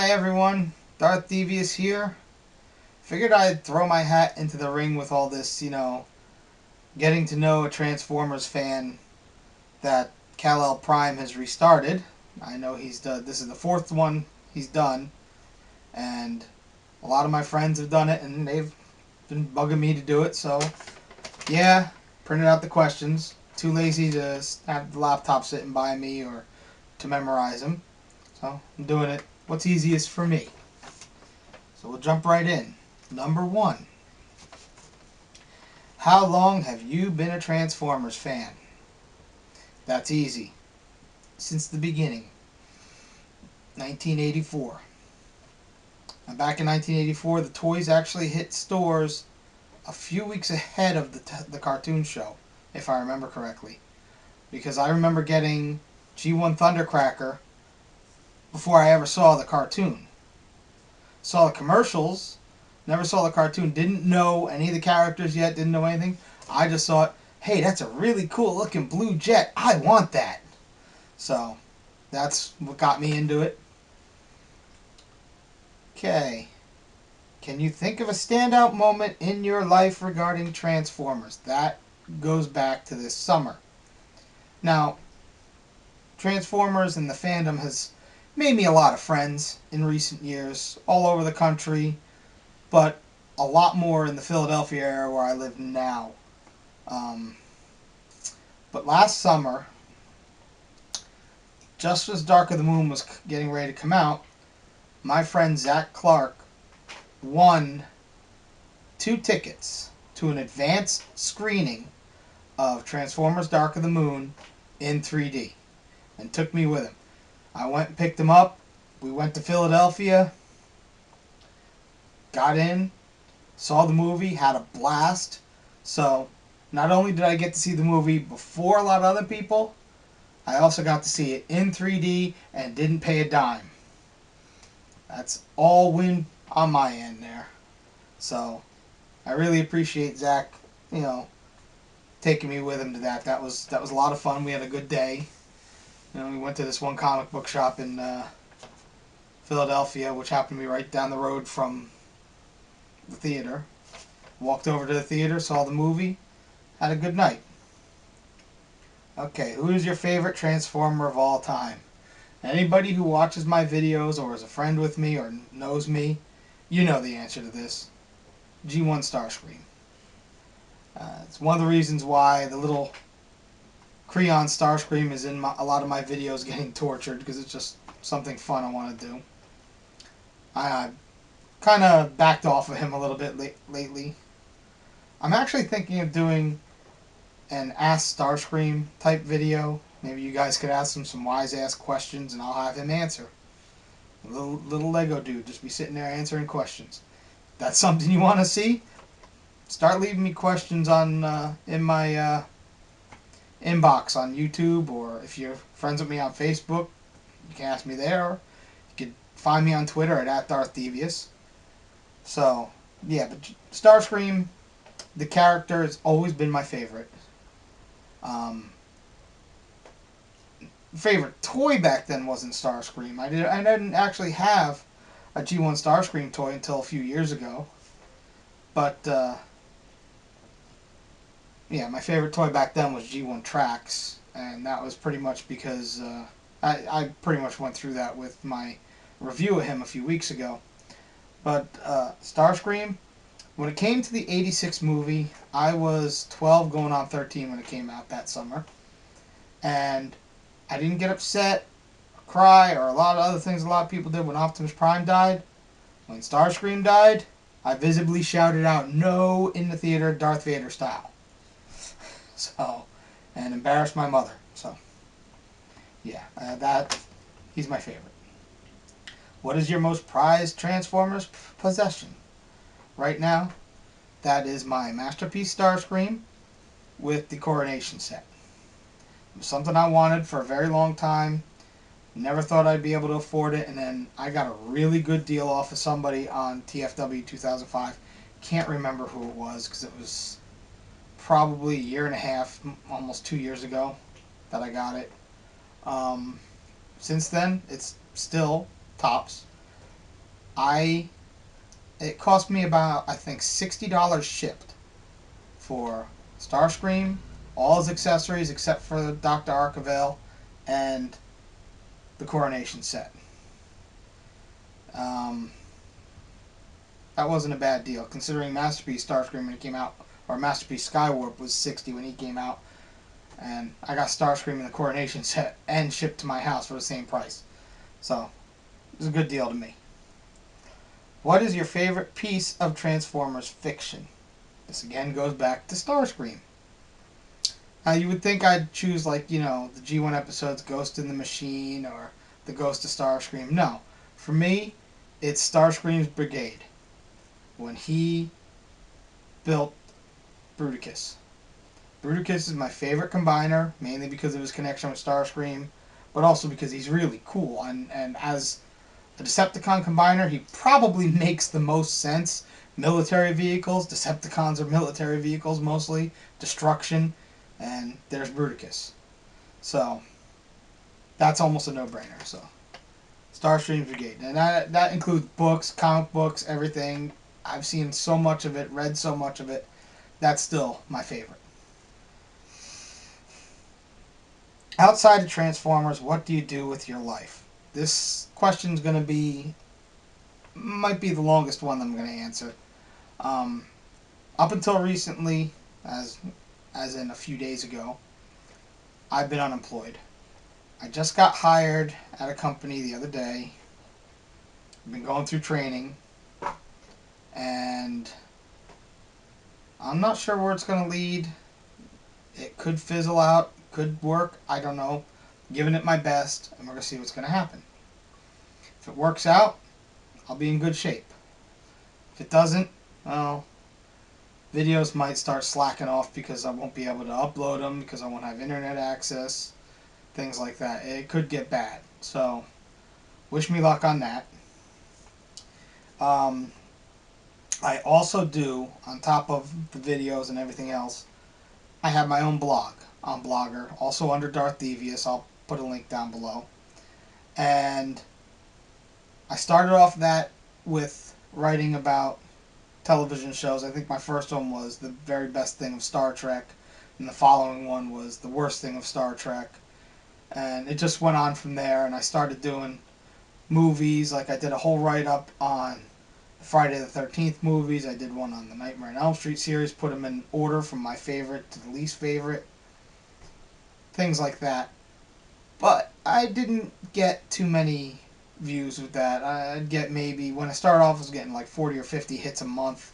Hi everyone, darthdevious here. Figured I'd throw my hat into the ring with all this, getting to know a Transformers fan that Kal-El Prime has restarted. I know he's done, this is the fourth one he's done, and a lot of my friends have done it, and they've been bugging me to do it, so yeah, printed out the questions. Too lazy to have the laptop sitting by me or to memorize them, so I'm doing it. What's easiest for me? So we'll jump right in. Number one. How long have you been a Transformers fan? That's easy. Since the beginning. 1984. And back in 1984, the toys actually hit stores a few weeks ahead of the cartoon show, if I remember correctly. Because I remember getting G1 Thundercracker before I ever saw the cartoon. Saw the commercials, never saw the cartoon, didn't know any of the characters yet, didn't know anything. I just thought, hey, that's a really cool looking blue jet. I want that. So that's what got me into it. Okay. Can you think of a standout moment in your life regarding Transformers? That goes back to this summer. Now, Transformers and the fandom has made me a lot of friends in recent years, all over the country, but a lot more in the Philadelphia area where I live now. But last summer, just as Dark of the Moon was getting ready to come out, my friend Zach Clark won 2 tickets to an advanced screening of Transformers Dark of the Moon in 3D and took me with him. I went and picked him up. We went to Philadelphia, got in, saw the movie, had a blast. So not only did I get to see the movie before a lot of other people, I also got to see it in 3D and didn't pay a dime. That's all win on my end there. So I really appreciate Zach, taking me with him to that. That was a lot of fun. We had a good day. We went to this one comic book shop in Philadelphia, which happened to be right down the road from the theater. Walked over to the theater, saw the movie, had a good night. Okay, who is your favorite Transformer of all time? Anybody who watches my videos or is a friend with me or knows me, you know the answer to this. G1 Starscream. It's one of the reasons why the little Creon Starscream is in a lot of my videos getting tortured, because it's just something fun I want to do. I kind of backed off of him a little bit lately. I'm actually thinking of doing an Ask Starscream type video. Maybe you guys could ask him some wise ass questions and I'll have him answer. A little Lego dude just be sitting there answering questions. That's something you want to see? Start leaving me questions on in my inbox on YouTube, or if you're friends with me on Facebook, you can ask me there. You can find me on Twitter at darthdevious. So, yeah, but Starscream, the character, has always been my favorite. Favorite toy back then wasn't Starscream. I didn't actually have a G1 Starscream toy until a few years ago. But yeah, my favorite toy back then was G1 Trax, and that was pretty much because I pretty much went through that with my review of him a few weeks ago. But Starscream, when it came to the '86 movie, I was 12 going on 13 when it came out that summer. And I didn't get upset, or cry, or a lot of other things a lot of people did when Optimus Prime died. When Starscream died, I visibly shouted out "No" in the theater, Darth Vader style. So, and embarrassed my mother. So, yeah, he's my favorite. What is your most prized Transformers possession? Right now, that is my Masterpiece Starscream with the Coronation set. It was something I wanted for a very long time. Never thought I'd be able to afford it, and then I got a really good deal off of somebody on TFW 2005. Can't remember who it was because it was probably a year and a half, almost 2 years ago that I got it. Since then, it's still tops It cost me about, I think, $60 shipped for Starscream, all his accessories except for Dr. Archivale, and the Coronation set. Um, that wasn't a bad deal considering Masterpiece Starscream when it came out, or Masterpiece Skywarp was $60 when he came out, and I got Starscream in the Coronation set and shipped to my house for the same price. So it was a good deal to me. What is your favorite piece of Transformers fiction? This again goes back to Starscream. Now you would think I'd choose, like, the G1 episodes Ghost in the Machine or the Ghost of Starscream. No. For me, it's Starscream's Brigade. When he built Bruticus. Bruticus is my favorite combiner, mainly because of his connection with Starscream, but also because he's really cool. And as a Decepticon combiner, he probably makes the most sense. Military vehicles, Decepticons are military vehicles mostly, destruction, and there's Bruticus. So that's almost a no-brainer. So Starscream Brigade, and that includes books, comic books, everything. I've seen so much of it, read so much of it. That's still my favorite. Outside of Transformers, what do you do with your life? This question's going to might be the longest one that I'm going to answer. Up until recently, as in a few days ago, I've been unemployed. I just got hired at a company the other day. I've been going through training, and I'm not sure where it's going to lead. It could fizzle out, could work, I don't know. I'm giving it my best, and we're going to see what's going to happen. If it works out, I'll be in good shape. If it doesn't, well, videos might start slacking off because I won't be able to upload them, because I won't have internet access, things like that. It could get bad. So, wish me luck on that. I also do, on top of the videos and everything else, I have my own blog on Blogger, also under darthdevious. I'll put a link down below. And I started off that with writing about television shows. I think my first one was The Very Best Thing of Star Trek, and the following one was The Worst Thing of Star Trek. And it just went on from there, and I started doing movies. Like, I did a whole write-up on the Friday the 13th movies. I did one on the Nightmare on Elm Street series, put them in order from my favorite to the least favorite. Things like that. But I didn't get too many views with that. I'd get maybe, when I started off, I was getting like 40 or 50 hits a month.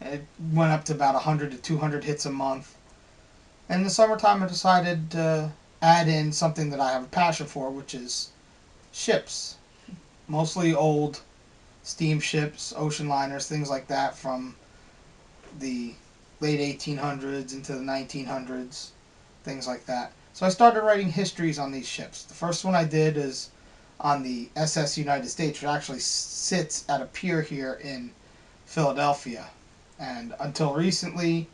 It went up to about 100 to 200 hits a month. And in the summertime, I decided to add in something that I have a passion for, which is ships. Mostly old steamships, ocean liners, things like that from the late 1800s into the 1900s, things like that. So I started writing histories on these ships. The first one I did is on the SS United States, which actually sits at a pier here in Philadelphia. And until recently,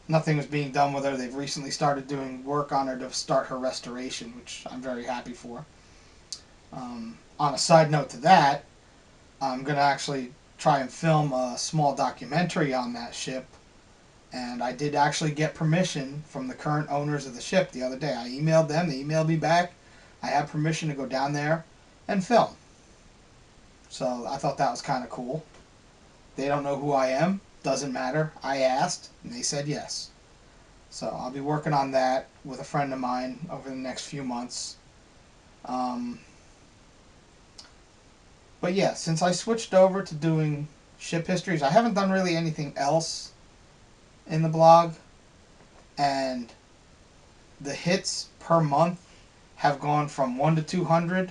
nothing was being done with her. They've recently started doing work on her to start her restoration, which I'm very happy for. On a side note to that, I'm going to actually try and film a small documentary on that ship. And I did actually get permission from the current owners of the ship the other day. I emailed them, they emailed me back. I have permission to go down there and film. So I thought that was kind of cool. They don't know who I am, doesn't matter. I asked, and they said yes. So I'll be working on that with a friend of mine over the next few months. But yeah, since I switched over to doing ship histories, I haven't done really anything else in the blog, and the hits per month have gone from 1 to 200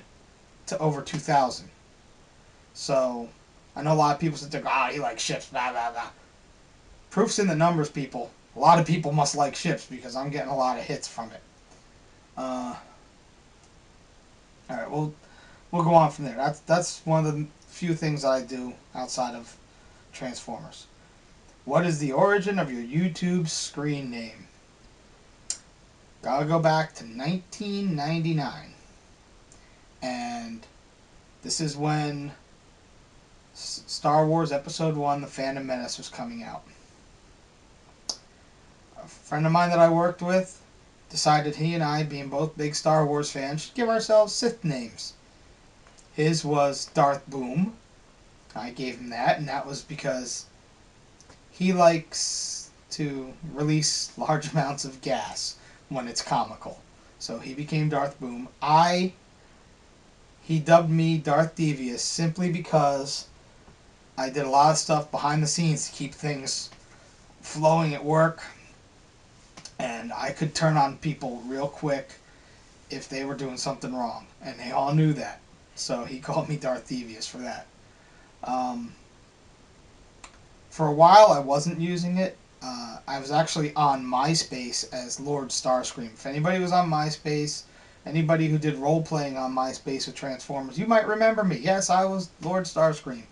to over 2,000. So I know a lot of people sit there and go, he likes ships, blah, blah, blah. Proof's in the numbers, people. A lot of people must like ships because I'm getting a lot of hits from it. Alright, we'll go on from there. That's one of the few things I do outside of Transformers. What is the origin of your YouTube screen name? Gotta go back to 1999. And this is when Star Wars Episode 1, The Phantom Menace was coming out. A friend of mine that I worked with decided he and I, being both big Star Wars fans, should give ourselves Sith names. His was Darth Boom. I gave him that, and that was because he likes to release large amounts of gas when it's comical. So he became Darth Boom. He dubbed me Darth Devious simply because I did a lot of stuff behind the scenes to keep things flowing at work, and I could turn on people real quick if they were doing something wrong, and they all knew that. So he called me Darth Devious for that. For a while, I wasn't using it. I was actually on MySpace as Lord Starscream. If anybody was on MySpace, anybody who did role-playing on MySpace with Transformers, you might remember me. Yes, I was Lord Starscream.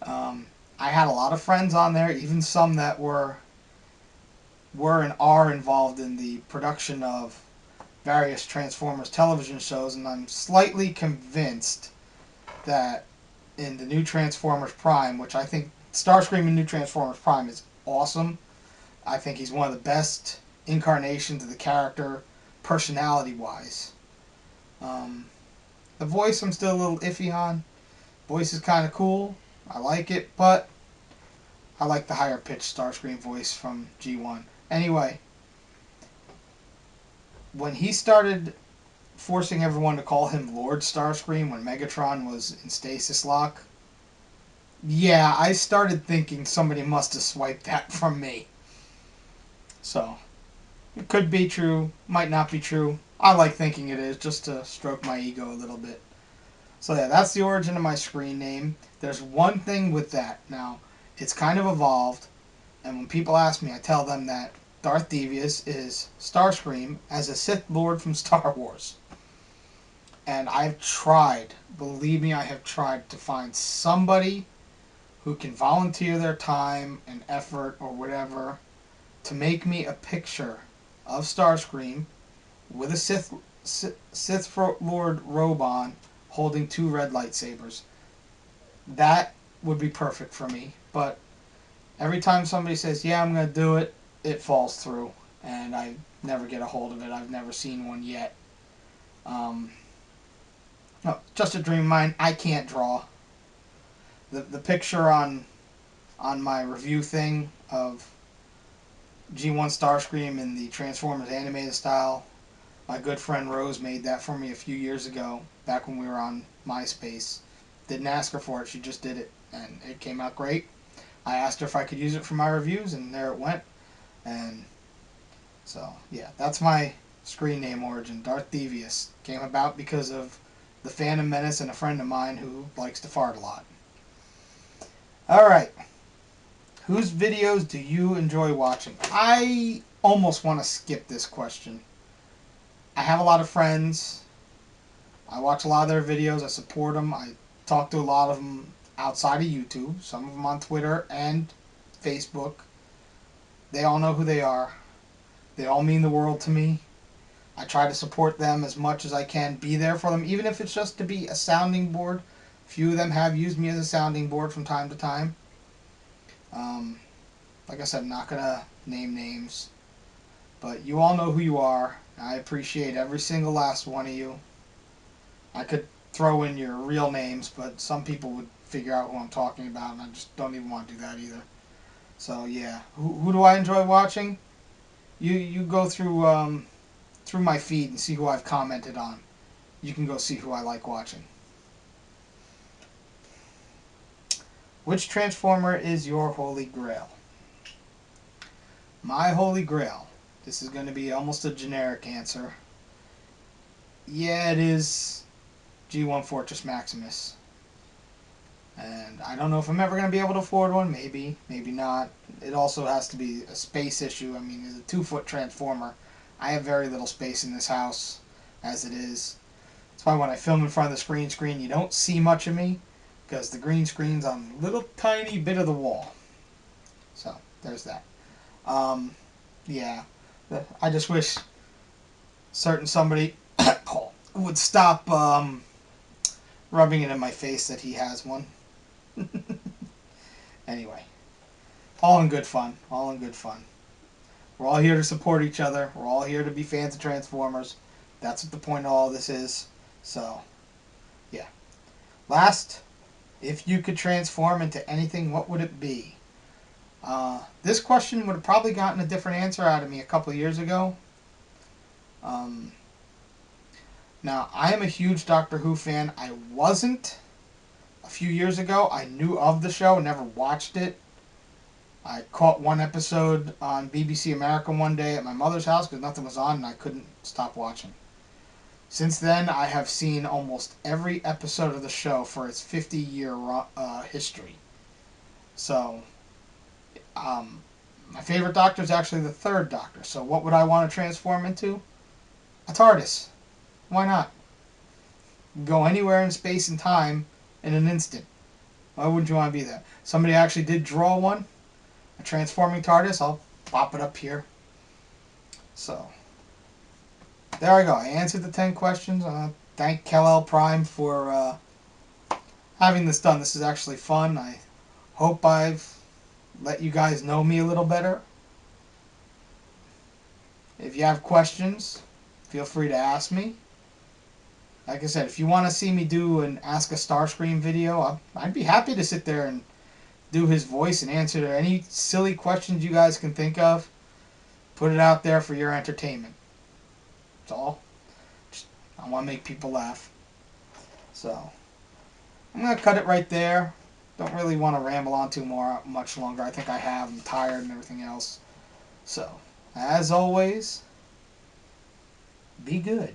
I had a lot of friends on there, even some that were and are involved in the production of various Transformers television shows, and I'm slightly convinced that in the new Transformers Prime, which I think Starscream in New Transformers Prime is awesome. I think he's one of the best incarnations of the character, personality-wise. The voice I'm still a little iffy on. Voice is kind of cool. I like it, but I like the higher-pitched Starscream voice from G1. Anyway, when he started forcing everyone to call him Lord Starscream when Megatron was in stasis lock, yeah, I started thinking somebody must have swiped that from me. So, it could be true, might not be true. I like thinking it is, just to stroke my ego a little bit. So yeah, that's the origin of my screen name. There's one thing with that. Now, it's kind of evolved, and when people ask me, I tell them that Darth Devious is Starscream as a Sith Lord from Star Wars. And I've tried, believe me, I have tried to find somebody who can volunteer their time and effort or whatever to make me a picture of Starscream with a Sith Lord robe on, holding 2 red lightsabers. That would be perfect for me, but every time somebody says, yeah, I'm going to do it, it falls through, and I never get a hold of it. I've never seen one yet. No, just a dream of mine. I can't draw. The picture on my review thing of G1 Starscream in the Transformers animated style, my good friend Rose made that for me a few years ago, back when we were on MySpace. Didn't ask her for it, she just did it, and it came out great. I asked her if I could use it for my reviews, and there it went. And so, yeah, that's my screen name origin. Darth Devious came about because of the Phantom Menace and a friend of mine who likes to fart a lot. Alright, whose videos do you enjoy watching? I almost want to skip this question. I have a lot of friends. I watch a lot of their videos. I support them. I talk to a lot of them outside of YouTube. Some of them on Twitter and Facebook. They all know who they are. They all mean the world to me. I try to support them as much as I can. Be there for them, even if it's just to be a sounding board. Few of them have used me as a sounding board from time to time. Like I said, I'm not going to name names. But you all know who you are. I appreciate every single last one of you. I could throw in your real names, but some people would figure out who I'm talking about, and I just don't even want to do that either. So yeah, who do I enjoy watching? You go through my feed and see who I've commented on. You can go see who I like watching. Which Transformer is your holy grail? My holy grail. This is going to be almost a generic answer. Yeah, it is G1 Fortress Maximus. And I don't know if I'm ever going to be able to afford one. Maybe, maybe not. It also has to be a space issue. I mean, it's a 2-foot Transformer. I have very little space in this house as it is. That's why when I film in front of the screen, you don't see much of me, because the green screen's on a little tiny bit of the wall. So, there's that. Yeah. I just wish somebody would stop rubbing it in my face that he has one. Anyway, all in good fun. All in good fun. We're all here to support each other. We're all here to be fans of Transformers. That's what the point of all this is. So, yeah. Last, if you could transform into anything, what would it be? This question would have probably gotten a different answer out of me a couple of years ago. Now, I am a huge Doctor Who fan. I wasn't a few years ago. I knew of the show, never watched it. I caught one episode on BBC America one day at my mother's house because nothing was on and I couldn't stop watching. Since then, I have seen almost every episode of the show for its 50-year history. So, my favorite Doctor is actually the third Doctor. So what would I want to transform into? A TARDIS. Why not? Go anywhere in space and time in an instant. Why wouldn't you want to be there? Somebody actually did draw one. A transforming TARDIS. I'll pop it up here. So, there I go. I answered the 10 questions. Thank Kal-El Prime for having this done. This is actually fun. I hope I've let you guys know me a little better. If you have questions, feel free to ask me. Like I said, if you want to see me do an Ask a Starscream video, I'd be happy to sit there and do his voice and answer any silly questions you guys can think of. Put it out there for your entertainment. That's all. I want to make people laugh. So, I'm going to cut it right there. Don't really want to ramble on much longer. I think I have. I'm tired and everything else. So, as always, be good.